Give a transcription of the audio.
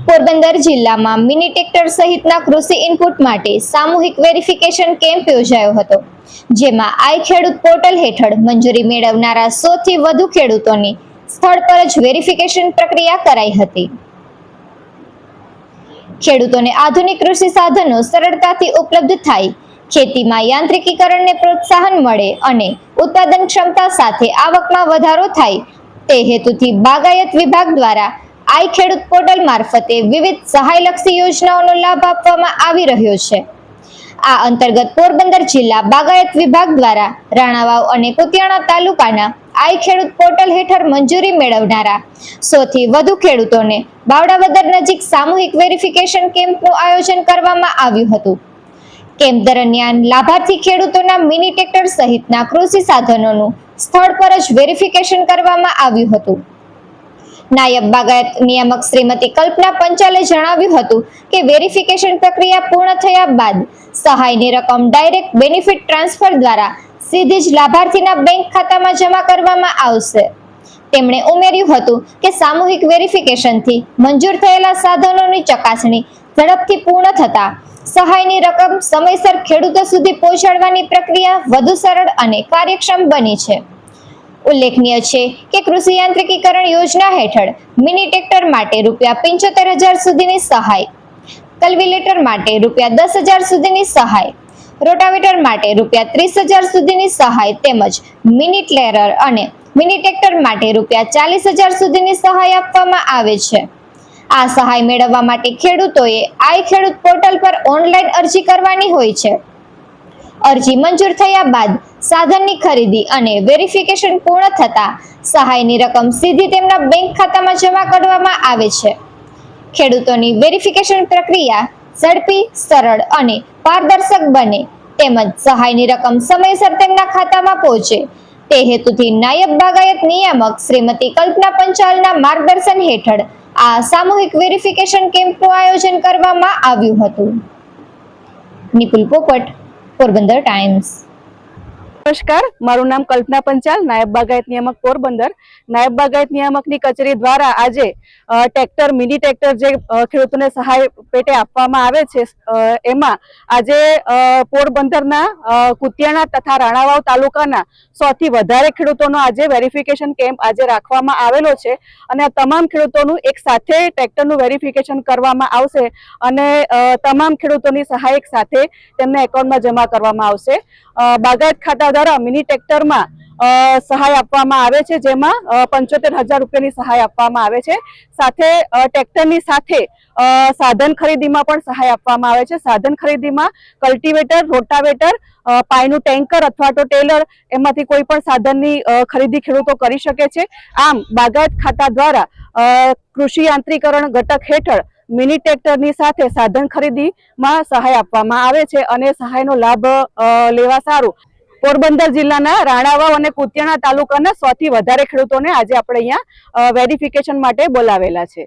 પોરબંદર જિલ્લામાં mini tractor સહિતના કૃષિ ઇનપુટ માટે સામૂહિક વેરિફિકેશન કેમ્પ યોજાયો હતો, જેમાં આઈ ખેડૂત પોર્ટલ હેઠળ મંજૂરી મેળવનારા 100 થી વધુ ખેડૂતોની સ્થળ પર જ વેરિફિકેશન પ્રક્રિયા કરાઈ હતી। ખેડૂતોને આધુનિક કૃષિ સાધનો સરળતાથી ઉપલબ્ધ થાય, ખેતીમાં યાંત્રિકીકરણને પ્રોત્સાહન મળે અને ઉત્પાદન ક્ષમતા સાથે આવકમાં વધારો થાય તે હેતુથી બાગાયત વિભાગ દ્વારા આઈ ખેડૂત પોર્ટલ મારફતે વિવિધ સહાયલક્ષી યોજનાઓનો લાભ આપવામાં આવી રહ્યો છે। આ અંતર્ગત પોરબંદર જિલ્લા બાગાયત વિભાગ દ્વારા રાણાવાવ અને કુતિયાણા તાલુકાના આઈ ખેડૂત પોર્ટલ હેઠળ મંજૂરી મેળવનારા 100 થી વધુ ખેડૂતોને બાવડાવદર નજીક સામૂહિક વેરિફિકેશન કેમ્પનું આયોજન કરવામાં આવ્યું હતું। કેમ્પ દરમિયાન લાભાર્થી ખેડૂતોના મિની ટ્રેક્ટર સહિતના કૃષિ સાધનોનું સ્થળ પર જ વેરિફિકેશન કરવામાં આવ્યું હતું। નાયબ બાગાયત નિયામક શ્રીમતી કલ્પના પંચાલે જણાવ્યું હતું કે વેરિફિકેશન પ્રક્રિયા પૂર્ણ થયા બાદ સહાયની રકમ ડાયરેક્ટ બેનિફિટ ટ્રાન્સફર દ્વારા સીધી જ લાભાર્થીના બેંક ખાતામાં જમા કરવામાં આવશે। તેમણે ઉમેર્યું હતું કે સામૂહિક વેરિફિકેશનથી મંજૂર થયેલા સાધનોની ચકાસણી ઝડપથી પૂર્ણ થતા સહાયની રકમ સમયસર ખેડૂતો સુધી પહોંચાડવાની પ્રક્રિયા વધુ સરળ અને કાર્યક્ષમ બની છે। ઉલ્લેખનીય છે કે કૃષિ યાંત્રિકીકરણ યોજના હેઠળ મિની ટ્રેક્ટર માટે ₹75,000 સુધીની સહાય, કલ્ટિવેટર માટે ₹10,000 સુધીની સહાય, રોટાવેટર માટે ₹30,000 સુધીની સહાય તેમજ મિની ટેલર અને મિની ટ્રેક્ટર માટે ₹40,000 સુધીની સહાય આપવામાં આવે છે। આ સહાય મેળવવા માટે ખેડૂતોએ આઈ ખેડૂત પોર્ટલ પર ઓનલાઈન અરજી કરવાની હોય છે। અરજી મંજૂર થયા બાદ સાધનની ખરીદી અને વેરિફિકેશન પૂર્ણ થતા સહાયની રકમ સીધી તેમના બેંક ખાતામાં જમા કરવામાં આવે છે। ખેડૂતોની વેરિફિકેશન પ્રક્રિયા ઝડપી, સરળ અને પારદર્શક બને તેમજ સહાયની રકમ સમયસર તેમના ખાતામાં પહોંચે તે હેતુથી નાયબ બાગાયત નિયામક શ્રીમતી કલ્પના પંચાલના માર્ગદર્શન હેઠળ આ સામૂહિક વેરિફિકેશન કેમ્પનું આયોજન કરવામાં આવ્યું હતું। નિપુલ પોપટ, પોરબંદર ટાઈમ્સ। નમસ્કાર, મારું નામ કલ્પના પંચાલ, નાયબ બાગાયત નિયામક પોરબંદર। નાયબ બાગાયત નિયામકની કચેરી દ્વારા આજે ટ્રેક્ટર, મિની ટ્રેક્ટર જે ખેડૂતોને સહાય પેટે આપવામાં આવે છે, એમાં આજે પોરબંદરના કુતિયાણા તથા રાણાવાવ તાલુકાના 100 થી વધારે ખેડૂતોનો આજે વેરિફિકેશન કેમ્પ આજે રાખવામાં આવેલો છે અને આ તમામ ખેડૂતોનું એક સાથે ટ્રેક્ટરનું વેરિફિકેશન કરવામાં આવશે અને તમામ ખેડૂતોની સહાય એક સાથે તેમના એકાઉન્ટમાં જમા કરવામાં આવશે। બાગાયત ખાતા દ્વારા મિની ટ્રેક્ટરમાં સહાય આપવામાં આવે છે, જેમાં ₹75,000 સહાય આપવામાં આવે છે। સાથે ટ્રેક્ટરની સાથે સાધન ખરીદીમાં પણ સહાય આપવામાં આવે છે। સાધન ખરીદીમાં કલ્ટિવેટર, રોટાવેટર, પાણીનું ટેન્કર અથવા તો ટેલર એમાંથી કોઈ પણ સાધનની ખરીદી ખેડૂતો કરી શકે છે। આમ બાગાયત ખાતા દ્વારા કૃષિ યાંત્રિકરણ ઘટક હેઠળ મિની ટ્રેક્ટરની સાથે સાધન ખરીદીમાં સહાય આપવામાં આવે છે અને સહાયનો લાભ લેવા સારું પોરબંદર જિલ્લાના રાણાવાવ અને કુતિયાણા તાલુકાના 100 થી વધારે ખેડૂતોને આજે આપણે અહીંયા વેરિફિકેશન માટે બોલાવેલા છે।